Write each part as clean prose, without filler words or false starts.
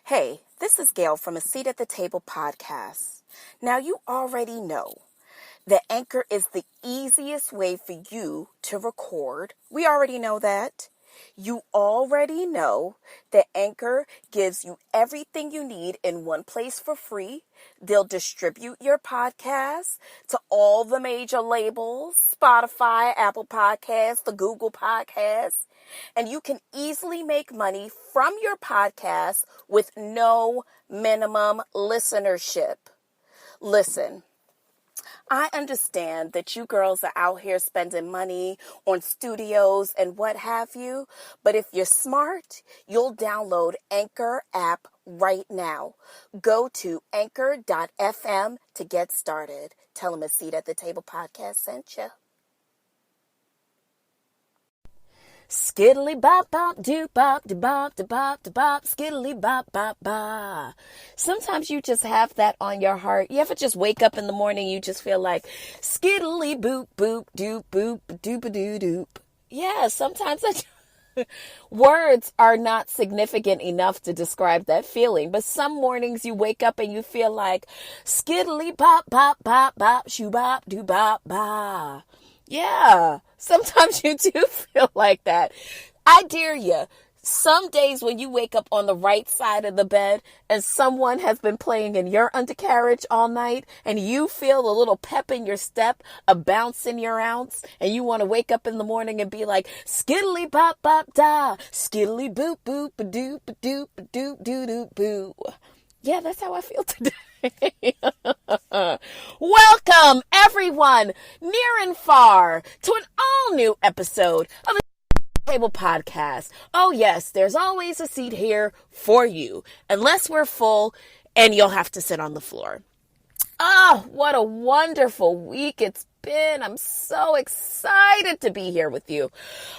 Hey, this is Gail from A Seat at the Table podcast. Now, you already know that Anchor is the easiest way for you to record. We already know that. You already know that Anchor gives you everything you need in one place for free. They'll distribute your podcast to all the major labels, Spotify, Apple Podcasts, the Google Podcasts, and you can easily make money from your podcast with no minimum listenership. Listen, I understand that you girls are out here spending money on studios and what have you, but if you're smart, you'll download Anchor app right now. Go to anchor.fm to get started. Tell them A Seat at the Table podcast sent you. Skiddly bop bop doo bop de bop de bop de bop skiddly bop bop ba. Sometimes you just have that on your heart. You ever just wake up in the morning, you just feel like skiddly boop boop doop boop doop doo doop. Yeah, sometimes words are not significant enough to describe that feeling. But some mornings you wake up and you feel like skiddly bop bop bop bop shoo bop doo bop ba. Yeah, sometimes you do feel like that. I dare you. Some days when you wake up on the right side of the bed and someone has been playing in your undercarriage all night and you feel a little pep in your step, a bounce in your ounce, and you want to wake up in the morning and be like, skiddly bop bop da, skiddly boop boop ba doop ba doop ba doop doo doo boo. Yeah, that's how I feel today. Welcome, everyone, near and far, to an all-new episode of the Table Podcast. Oh, yes, there's always a seat here for you, unless we're full and you'll have to sit on the floor. Oh, what a wonderful week it's been. I'm so excited to be here with you.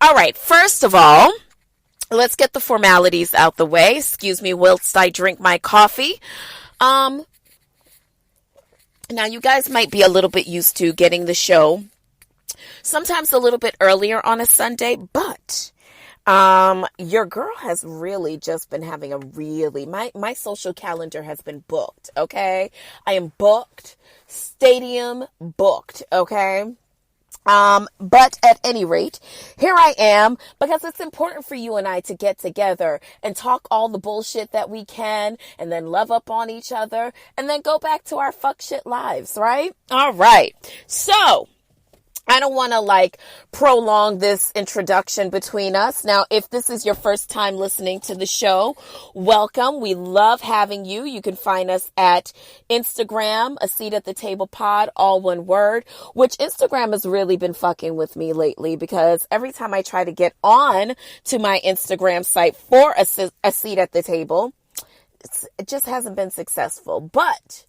All right, first of all, let's get the formalities out the way. Excuse me whilst I drink my coffee. Now, you guys might be a little bit used to getting the show sometimes a little bit earlier on a Sunday, but your girl has really just been having my social calendar has been booked, okay? I am booked, stadium booked, okay? But at any rate, here I am because it's important for you and I to get together and talk all the bullshit that we can and then love up on each other and then go back to our fuck shit lives, right? All right. So I don't want to prolong this introduction between us. Now, if this is your first time listening to the show, welcome. We love having you. You can find us at Instagram, A Seat at the Table Pod, all one word, which Instagram has really been fucking with me lately because every time I try to get on to my Instagram site for a seat at the table, it just hasn't been successful. But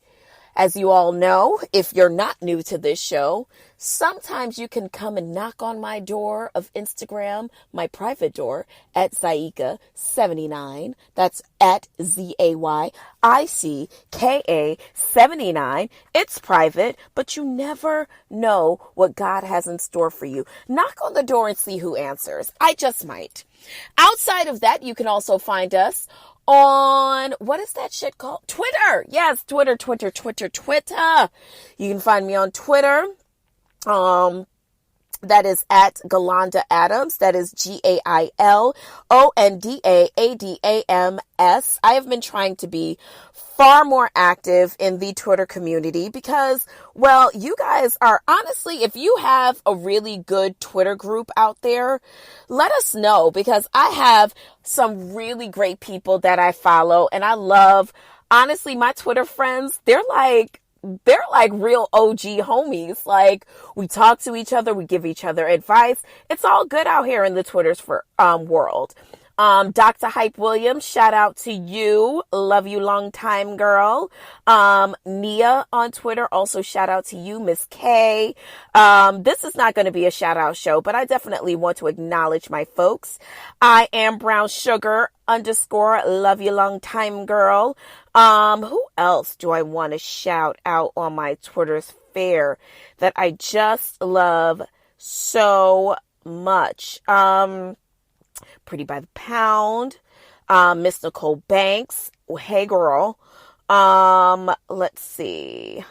as you all know, if you're not new to this show, sometimes you can come and knock on my door of Instagram, my private door, at Zaika79. That's at ZAYICKA79. It's private, but you never know what God has in store for you. Knock on the door and see who answers. I just might. Outside of that, you can also find us on, what is that shit called? Twitter. Yes, Twitter. You can find me on Twitter. That is at Galanda Adams. That is GAILONDAADAMS. I have been trying to be far more active in the Twitter community because, well, you guys are honestly, if you have a really good Twitter group out there, let us know because I have some really great people that I follow and I love, honestly, my Twitter friends, they're like real OG homies. Like, we talk to each other, we give each other advice. It's all good out here in the Twitters world. Dr. Hype Williams, shout out to you. Love you long time, girl. Nia on Twitter, also shout out to you. Miss K. This is not going to be a shout out show, but I definitely want to acknowledge my folks. I am Brown Sugar _ love you long time, girl. Who else do I want to shout out on my Twitter sphere that I just love so much? Pretty by the Pound. Miss Nicole Banks. Hey, girl. Let's see.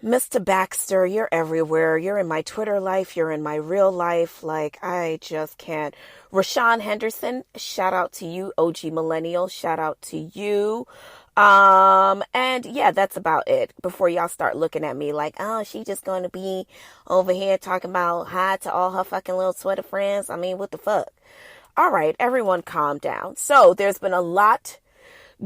Mr. Baxter, you're everywhere. You're in my Twitter life. You're in my real life. Like, I just can't. Rashawn Henderson, shout out to you. OG Millennial, shout out to you. And yeah, that's about it. Before y'all start looking at me like, oh, she just going to be over here talking about hi to all her fucking little Twitter friends. I mean, what the fuck? All right, everyone calm down. So there's been a lot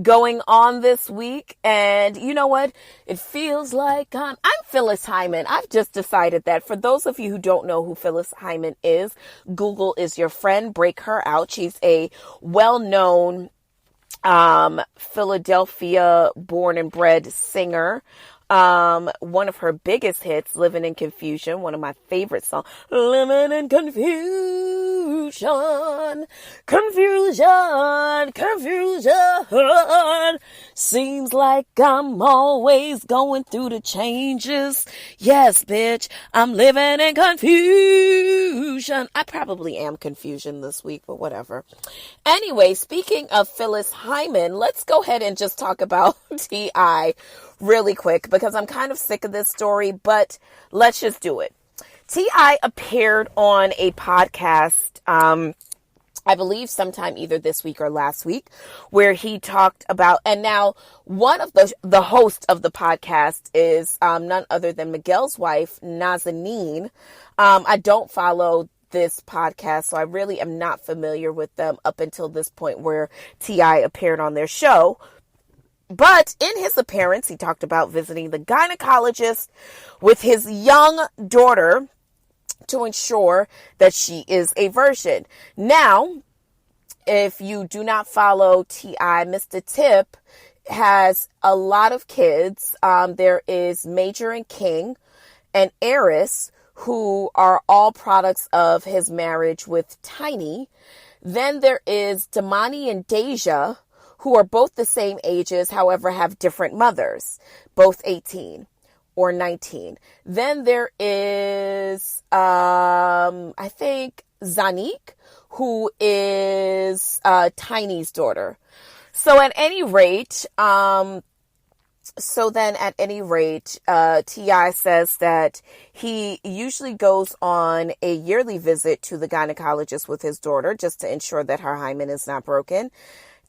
going on this week, and you know what? It feels like I'm Phyllis Hymen. I've just decided that for those of you who don't know who Phyllis Hymen is, Google is your friend. Break her out. She's a well-known Philadelphia born and bred singer. One of her biggest hits, Living in Confusion, one of my favorite songs. Living in confusion, confusion, confusion. Seems like I'm always going through the changes. Yes, bitch, I'm living in confusion. I probably am confusion this week, but whatever. Anyway, speaking of Phyllis Hymen, let's go ahead and just talk about T.I. really quick because I'm kind of sick of this story, but let's just do it. T.I. appeared on a podcast, I believe sometime either this week or last week, where he talked about, and now one of the hosts of the podcast is none other than Miguel's wife, Nazanin. I don't follow this podcast, so I really am not familiar with them up until this point where T.I. appeared on their show. But in his appearance, he talked about visiting the gynecologist with his young daughter to ensure that she is a virgin. Now, if you do not follow T.I., Mr. Tip has a lot of kids. There is Major and King and Eris, who are all products of his marriage with Tiny. Then there is Damani and Deja, who are both the same ages, however, have different mothers, both 18 or 19. Then there is, I think, Zanik, who is Tiny's daughter. So at any rate, T.I. says that he usually goes on a yearly visit to the gynecologist with his daughter just to ensure that her hymen is not broken.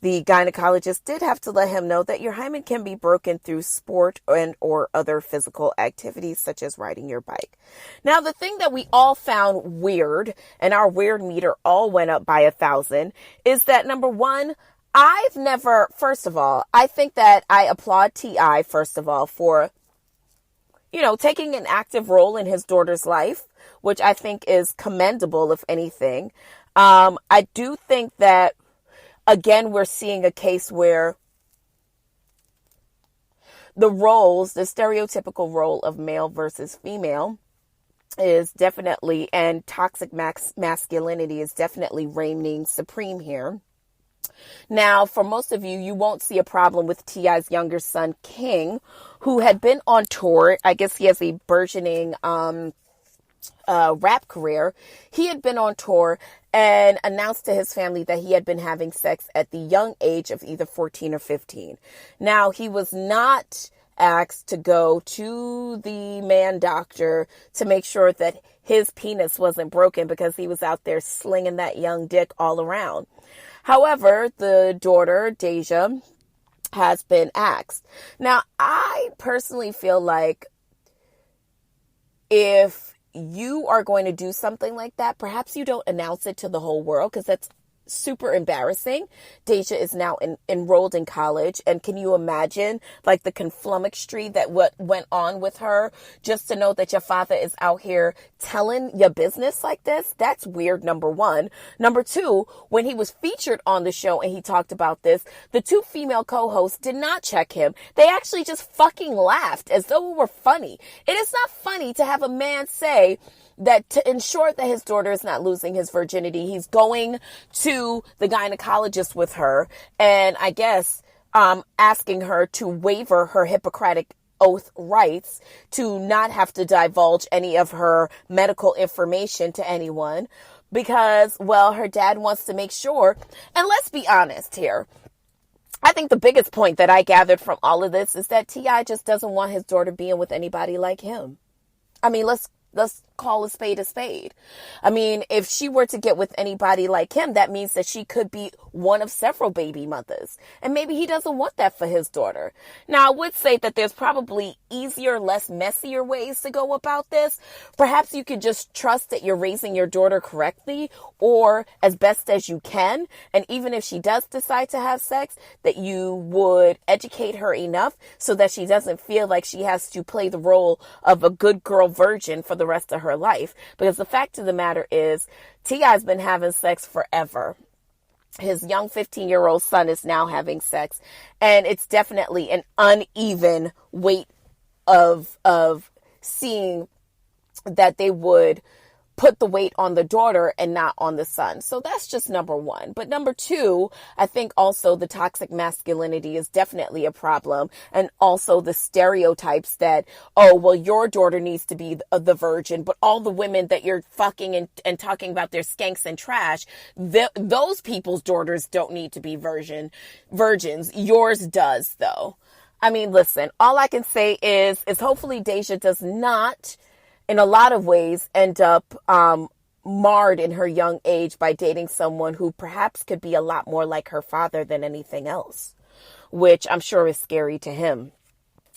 The gynecologist did have to let him know that your hymen can be broken through sport and or other physical activities such as riding your bike. Now, the thing that we all found weird, and our weird meter all went up by 1,000, is that number one, first of all, I think that I applaud T.I., first of all, for, taking an active role in his daughter's life, which I think is commendable, if anything. I do think that, again, we're seeing a case where the stereotypical role of male versus female is definitely, and toxic masculinity is definitely reigning supreme here. Now, for most of you, you won't see a problem with T.I.'s younger son, King, who had been on tour. I guess he has a burgeoning rap career. He had been on tour and announced to his family that he had been having sex at the young age of either 14 or 15. Now, he was not asked to go to the man doctor to make sure that his penis wasn't broken because he was out there slinging that young dick all around. However, the daughter, Deja, has been asked. Now, I personally feel like if you are going to do something like that, perhaps you don't announce it to the whole world because that's super embarrassing. Deja is now enrolled in college, and can you imagine like the conflummoxtry that what went on with her just to know that your father is out here telling your business like this? That's weird, number one. Number two, when he was featured on the show and he talked about this, the two female co-hosts did not check him. They actually just fucking laughed as though it were funny. It is not funny to have a man say that to ensure that his daughter is not losing his virginity, he's going to the gynecologist with her and I guess asking her to waiver her Hippocratic oath rights to not have to divulge any of her medical information to anyone. because, well, her dad wants to make sure. And let's be honest here. I think the biggest point that I gathered from all of this is that T.I. just doesn't want his daughter being with anybody like him. I mean, let's call a spade a spade. I mean, if she were to get with anybody like him, that means that she could be one of several baby mothers. And maybe he doesn't want that for his daughter. Now, I would say that there's probably easier, less messier ways to go about this. Perhaps you could just trust that you're raising your daughter correctly or as best as you can. And even if she does decide to have sex, that you would educate her enough so that she doesn't feel like she has to play the role of a good girl virgin for the rest of her life. Because the fact of the matter is, T.I.'s been having sex forever. His young 15-year-old son is now having sex. And it's definitely an uneven weight of seeing that they would put the weight on the daughter and not on the son. So that's just number one. But number two, I think also the toxic masculinity is definitely a problem. And also the stereotypes that, oh, well, your daughter needs to be the virgin, but all the women that you're fucking and talking about their skanks and trash, those people's daughters don't need to be virgins. Yours does, though. I mean, listen, all I can say is hopefully Deja does not, in a lot of ways, end up marred in her young age by dating someone who perhaps could be a lot more like her father than anything else, which I'm sure is scary to him.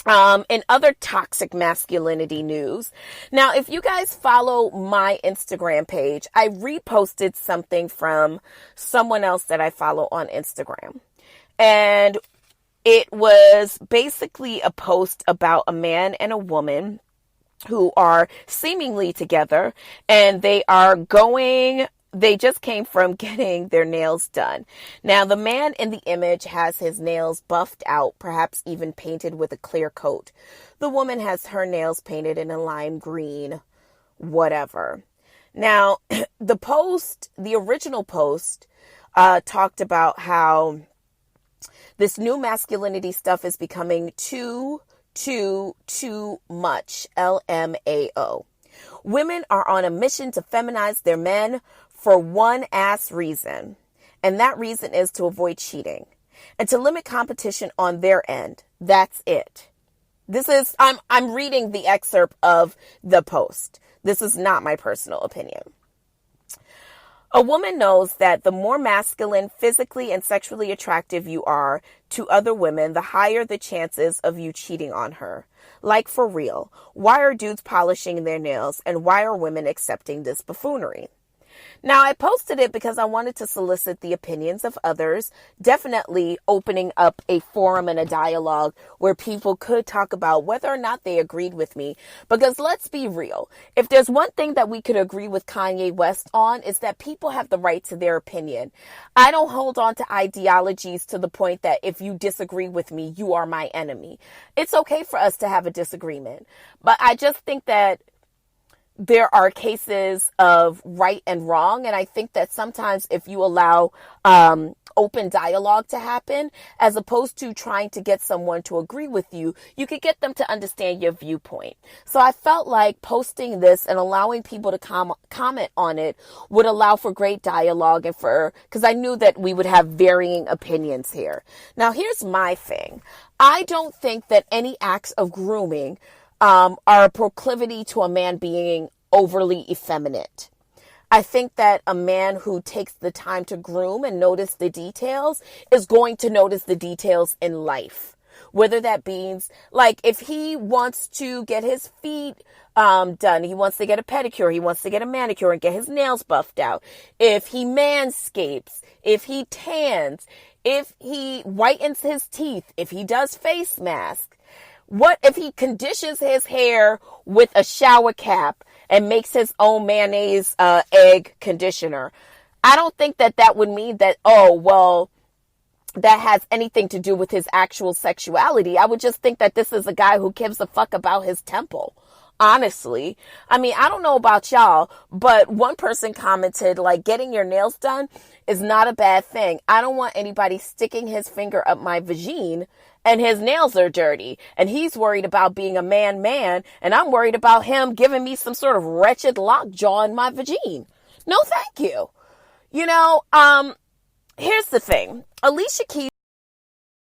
In other toxic masculinity news, now, if you guys follow my Instagram page, I reposted something from someone else that I follow on Instagram. And it was basically a post about a man and a woman who are seemingly together, and they just came from getting their nails done. Now, the man in the image has his nails buffed out, perhaps even painted with a clear coat. The woman has her nails painted in a lime green, whatever. Now, the original post, talked about how this new masculinity stuff is becoming too much. LMAO. Women are on a mission to feminize their men for one ass reason. And that reason is to avoid cheating and to limit competition on their end. That's it. I'm reading the excerpt of the post. This is not my personal opinion. A woman knows that the more masculine, physically and sexually attractive you are to other women, the higher the chances of you cheating on her. Like, for real, why are dudes polishing their nails and why are women accepting this buffoonery? Now, I posted it because I wanted to solicit the opinions of others, definitely opening up a forum and a dialogue where people could talk about whether or not they agreed with me. Because let's be real, if there's one thing that we could agree with Kanye West on, is that people have the right to their opinion. I don't hold on to ideologies to the point that if you disagree with me, you are my enemy. It's okay for us to have a disagreement. But I just think that there are cases of right and wrong. And I think that sometimes if you allow open dialogue to happen, as opposed to trying to get someone to agree with you, you could get them to understand your viewpoint. So I felt like posting this and allowing people to comment on it would allow for great dialogue and because I knew that we would have varying opinions here. Now, here's my thing. I don't think that any acts of grooming are a proclivity to a man being overly effeminate. I think that a man who takes the time to groom and notice the details is going to notice the details in life. Whether that means, like, if he wants to get his feet done, he wants to get a pedicure, he wants to get a manicure and get his nails buffed out. If he manscapes, if he tans, if he whitens his teeth, if he does face masks, what if he conditions his hair with a shower cap and makes his own mayonnaise egg conditioner? I don't think that would mean that, oh, well, that has anything to do with his actual sexuality. I would just think that this is a guy who gives a fuck about his temple. Honestly, I mean, I don't know about y'all, but one person commented, like, getting your nails done is not a bad thing. I don't want anybody sticking his finger up my vagine and his nails are dirty. And he's worried about being a man, and I'm worried about him giving me some sort of wretched lockjaw in my vagine. No, thank you. Here's the thing. Alicia Keys